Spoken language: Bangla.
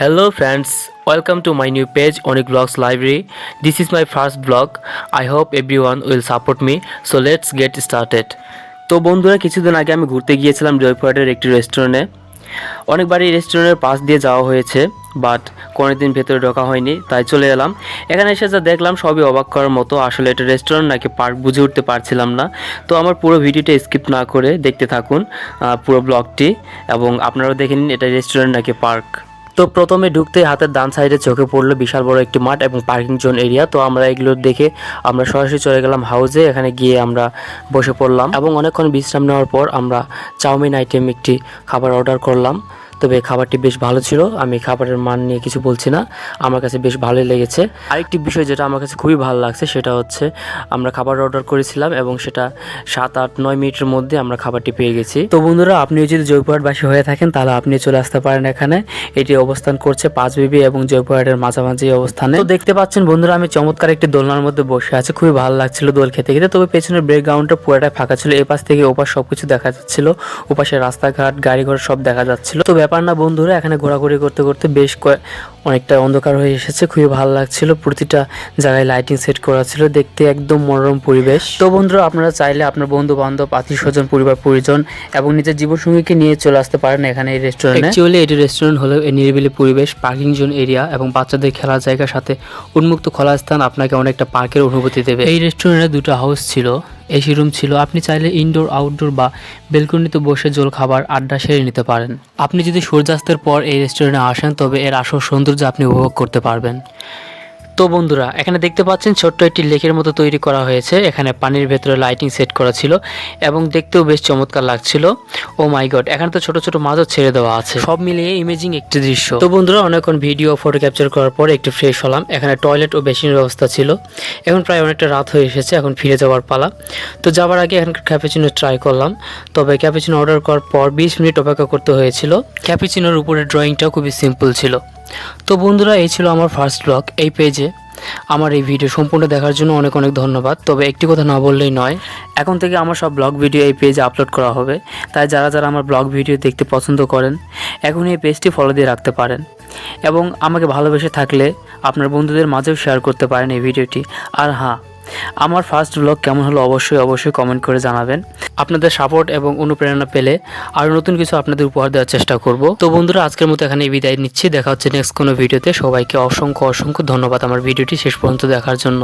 Hello friends, welcome to my new page Onik Vlogs Library. This is my first vlog. I hope everyone will support me. So let's get started. তো বন্ধুরা কিছুদিন আগে আমি ঘুরতে গিয়েছিলাম জয়পুরহাটের একটি রেস্টুরেন্টে। অনেকবার এই রেস্টুরেন্টের পাশ দিয়ে যাওয়া হয়েছে বাট কোনোদিন ভেতরে ঢোকা হয়নি, তাই চলে এলাম। এখানে এসে যা দেখলাম সবই অবাক করার মতো। আসলে এটা রেস্টুরেন্ট নাকি পার্ক বুঝে উঠতে পারছিলাম না। তো আমার পুরো ভিডিওটা স্কিপ না করে দেখতে থাকুন পুরো ব্লগটি, এবং আপনারাও দেখে নিন এটা রেস্টুরেন্ট নাকি পার্ক। তো প্রথমে ঢুকতে হাতের ডান সাইডে চোখে পড়লো বিশাল বড় একটি মাঠ এবং পার্কিং জোন এরিয়া। তো আমরা এগুলো দেখে আমরা সরাসরি চলে গেলাম হাউসে। এখানে গিয়ে আমরা বসে পড়লাম এবং অনেকক্ষণ বিশ্রাম নেওয়ার পর আমরা চাউমিন আইটেম একটি খাবার অর্ডার করলাম। তবে খাবারটি বেশ ভালো ছিল, আমি খাবারের মান নিয়ে কিছু বলছি না, আমার কাছে বেশ ভালোই লেগেছে। আরেকটি বিষয় যেটা আমার কাছে খুবই ভালো লাগছে সেটা হচ্ছে আমরা খাবার অর্ডার করেছিলাম এবং সেটা 7-8-9 মিনিটের মধ্যে আমরা খাবারটি পেয়ে গেছি। তো বন্ধুরা, আপনিও যদি জয়পুরহাটবাসী হয়ে থাকেন তাহলে আপনি চলে আসতে পারেন এখানে। এটি অবস্থান করছে পাঁচবিবি এবং জয়পুরহাটের মাঝামাঝি অবস্থানে। তো দেখতে পাচ্ছেন বন্ধুরা, আমি চমৎকার একটি দোলনার মধ্যে বসে আছি, খুবই ভালো লাগছিল দোল খেতে খেতে। তবে পেছনের ব্যাকগ্রাউন্ডটা পুরোটাই ফাঁকা ছিল, এপাশ থেকে ওপাশ সবকিছু দেখা যাচ্ছিল, ওপাশে রাস্তাঘাট গাড়িঘর সব দেখা যাচ্ছিল। তো ব্যাপার না বন্ধুরা, এখানে ঘোরাঘুরি করতে করতে বেশ অনেকটা অন্ধকার হয়ে এসেছে, খুবই ভালো লাগছিল। প্রতিটা জায়গায় লাইটিং সেট করা ছিল, দেখতে একদম মনোরম পরিবেশ। তো বন্ধুরা, আপনারা চাইলে আপনার বন্ধু বান্ধব, আত্মীয় স্বজন, পরিবার পরিজন এবং নিজের জীবনসঙ্গীকে নিয়ে চলে আসতে পারেন এখানে এই রেস্টুরেন্টে। অ্যাকচুয়ালি এটি রেস্টুরেন্ট হলেও এই নিরিবিলি পরিবেশ, পার্কিং জোন এরিয়া এবং বাচ্চাদের খেলার জায়গার সাথে উন্মুক্ত খোলা স্থান আপনাকে অনেকটা পার্কের অনুভূতি দেবে। এই রেস্টুরেন্টে দুটো হাউস ছিল, এসি রুম ছিল, আপনি চাইলে ইনডোর আউটডোর বা বেলকনিতে বসে জল খাবার আড্ডা সেরে নিতে পারেন। আপনি যদি সূর্যাস্তের পর এই রেস্টুরেন্টে আসেন তবে এর আসল সৌন্দর্য আপনি উপভোগ করতে পারবেন। তো বন্ধুরা, এখানে দেখতে পাচ্ছেন ছোট্ট একটি লেকের মতো তৈরি করা হয়েছে, এখানে পানির ভেতরে লাইটিং সেট করা ছিল এবং দেখতেও বেশ চমৎকার লাগছিল। ও মাই গড, এখানে তো ছোট ছোট মাছও ছেড়ে দেওয়া আছে, সব মিলিয়ে ইমেজিং একটি দৃশ্য। তো বন্ধুরা, অনেকক্ষণ ভিডিও ফটো ক্যাপচার করার পর একটু ফ্রেশ হলাম। এখানে টয়লেট ও বেসিনের ব্যবস্থা ছিল। এখন প্রায় অনেকটা রাত হয়ে এসেছে, এখন ফিরে যাওয়ার পালা। তো যাওয়ার আগে এখানকার ক্যাপুচিনো ট্রাই করলাম, তবে ক্যাপুচিনো অর্ডার করার পর 20 মিনিট অপেক্ষা করতে হয়েছিল। ক্যাপুচিনোর উপরে ড্রয়িংটাও খুবই সিম্পল ছিল। তো বন্ধুরা, এই ছিল আমার ফার্স্ট ব্লগ এই পেজে। আমার এই ভিডিও সম্পূর্ণ দেখার জন্য অনেক অনেক ধন্যবাদ। তবে একটি কথা না বললেই নয়, এখন থেকে আমার সব ব্লগ ভিডিও এই পেজে আপলোড করা হবে, তাই যারা যারা আমার ব্লগ ভিডিও দেখতে পছন্দ করেন এখন এই পেজটি ফলো দিয়ে রাখতে পারেন এবং আমাকে ভালোবেসে থাকলে আপনার বন্ধুদের মাঝেও শেয়ার করতে পারেন এই ভিডিওটি। আর হ্যাঁ, আমার ফার্স্ট ব্লগ কেমন হলো অবশ্যই কমেন্ট করে জানাবেন। আপনাদের সাপোর্ট এবং অনুপ্রেরণা পেলে আরও নতুন কিছু আপনাদের উপহার দেওয়ার চেষ্টা করব। তো বন্ধুরা, আজকের মতো এখানে বিদায় নিচ্ছি, দেখা হচ্ছে নেক্সট কোনো ভিডিওতে। সবাইকে অসংখ্য ধন্যবাদ আমার ভিডিওটি শেষ পর্যন্ত দেখার জন্য।